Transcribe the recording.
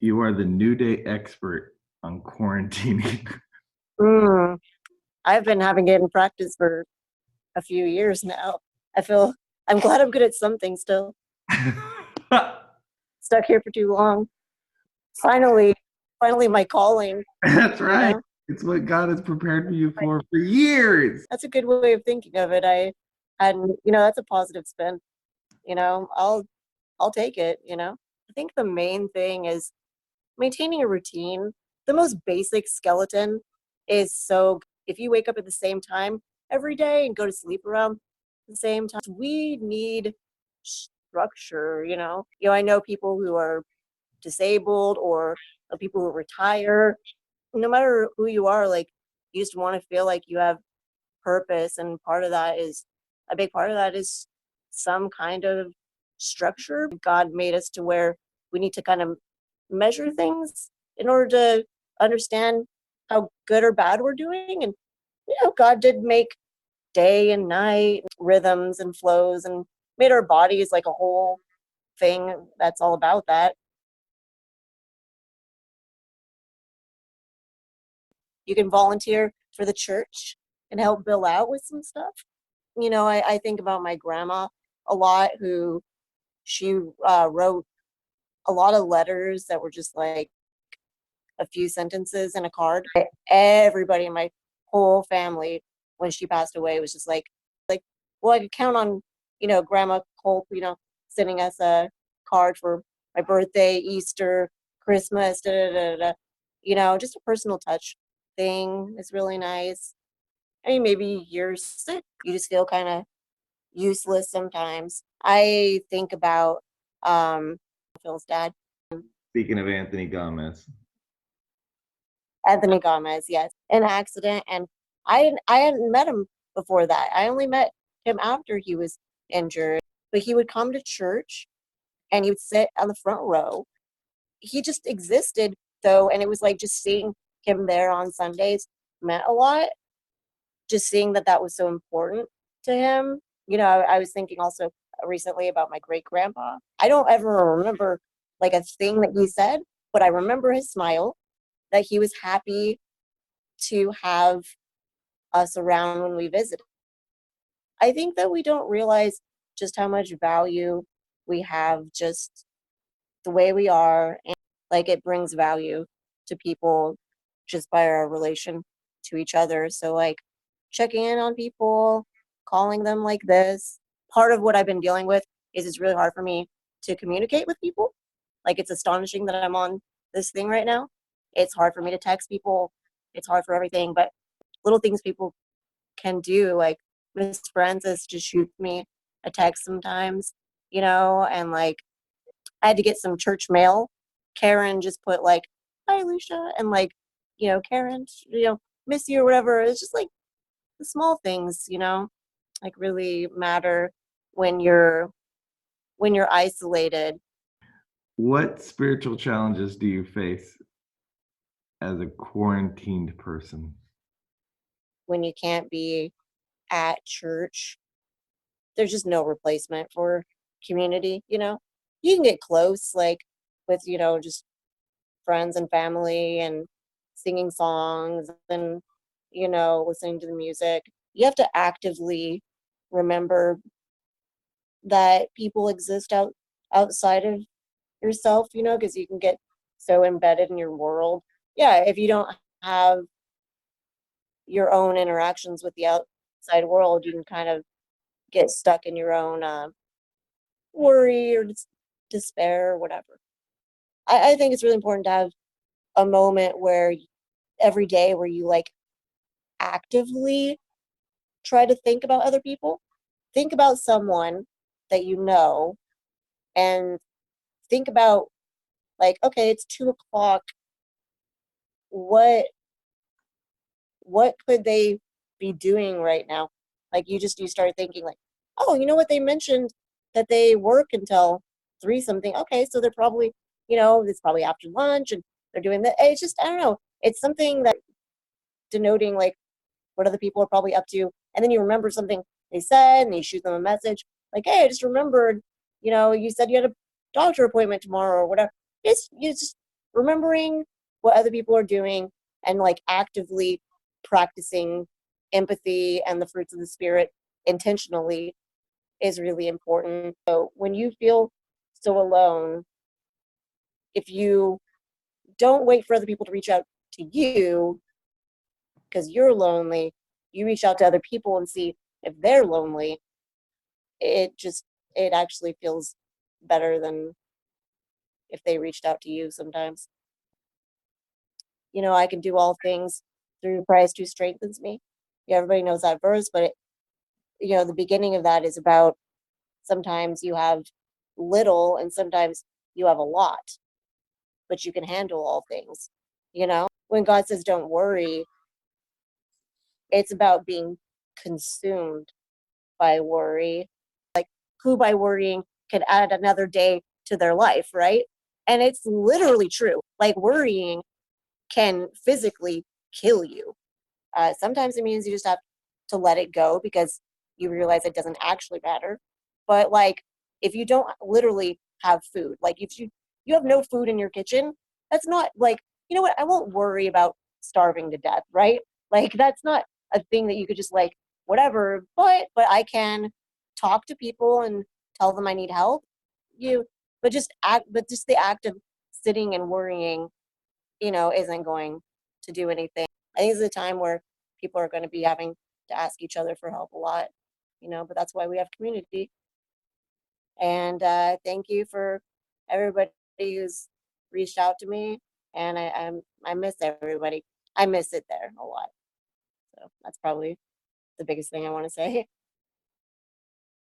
You are the new day expert on quarantining. Mm, I've been having it in practice for a few years now. I feel I'm glad I'm good at something still. Stuck here for too long. Finally, finally my calling, That's you right. know? It's what God has prepared for you for years. That's a good way of thinking of it. I hadn't, that's a positive spin. I'll take it. I think the main thing is maintaining a routine. The most basic skeleton is so if you wake up at the same time every day and go to sleep around the same time, we need structure. I know people who are disabled or people who retire. No matter who you are, like you just want to feel like you have purpose, and a big part of that is some kind of structure. God made us to where we need to kind of measure things in order to understand how good or bad we're doing. And God did make day and night rhythms and flows and made our bodies like a whole thing that's all about that. You can volunteer for the church and help Bill out with some stuff. I think about my grandma a lot, who she wrote a lot of letters that were just like a few sentences in a card. Everybody in my whole family, when she passed away, was just like, well, I could count on, Grandma Culp, sending us a card for my birthday, Easter, Christmas, da da da da. Just a personal touch thing is really nice. I mean, maybe you're sick, you just feel kind of useless sometimes. I think about Phil's dad, Speaking of Anthony Gomez, Anthony Gomez, yes, an accident, and I hadn't met him before that. I only met him after he was injured. But he would come to church and he would sit on the front row. He just existed though, and it was like just seeing him there on Sundays meant a lot. Just seeing that was so important to him. I was thinking also recently about my great grandpa. I don't ever remember like a thing that he said, but I remember his smile, that he was happy to have us around when we visited. I think that we don't realize just how much value we have just the way we are, and like it brings value to people just by our relation to each other. So like checking in on people, calling them like this. Part of what I've been dealing with is it's really hard for me to communicate with people. Like it's astonishing that I'm on this thing right now. It's hard for me to text people. It's hard for everything, but little things people can do, like Miss Francis just shoots me a text sometimes, and like I had to get some church mail. Karen just put like, "Hi, Alicia," and like, Karen, miss you or whatever. It's just like the small things, like really matter when you're isolated. what spiritual challenges do you face as a quarantined person? When you can't be at church, there's just no replacement for community. You can get close, like with just friends and family and singing songs and listening to the music. You have to actively remember that people exist outside of yourself, because you can get so embedded in your world. Yeah, if you don't have your own interactions with the outside world, you can kind of get stuck in your own worry or despair or whatever. I think it's really important to have a moment where every day where you like actively try to think about other people. Think about someone that you know, and think about like, okay, it's 2 o'clock. What could they be doing right now? Like you start thinking like, oh, you know what, they mentioned that they work until 3 something. Okay, so they're probably, it's probably after lunch and they're doing that. It's just, I don't know. It's something that denoting like what other people are probably up to. And then you remember something they said and you shoot them a message like, hey, I just remembered, you said you had a doctor appointment tomorrow or whatever. You just remembering what other people are doing and like actively practicing empathy and the fruits of the spirit intentionally is really important. So when you feel so alone, if you don't wait for other people to reach out to you because you're lonely, you reach out to other people and see if they're lonely. It actually feels better than if they reached out to you sometimes. I can do all things through Christ who strengthens me. Yeah, everybody knows that verse, but the beginning of that is about sometimes you have little and sometimes you have a lot, but you can handle all things. When God says don't worry, it's about being consumed by worry. Who by worrying can add another day to their life, right? And it's literally true. Like worrying can physically kill you. Sometimes it means you just have to let it go because you realize it doesn't actually matter. But like, if you don't literally have food, like if you have no food in your kitchen, that's not like, you know what? I won't worry about starving to death, right? Like that's not a thing that you could just like whatever. But I can talk to people and tell them I need help. You, but just the act of sitting and worrying, isn't going to do anything. I think it's a time where people are going to be having to ask each other for help a lot, but that's why we have community. And thank you for everybody who's reached out to me. And I miss everybody. I miss it there a lot. So that's probably the biggest thing I want to say.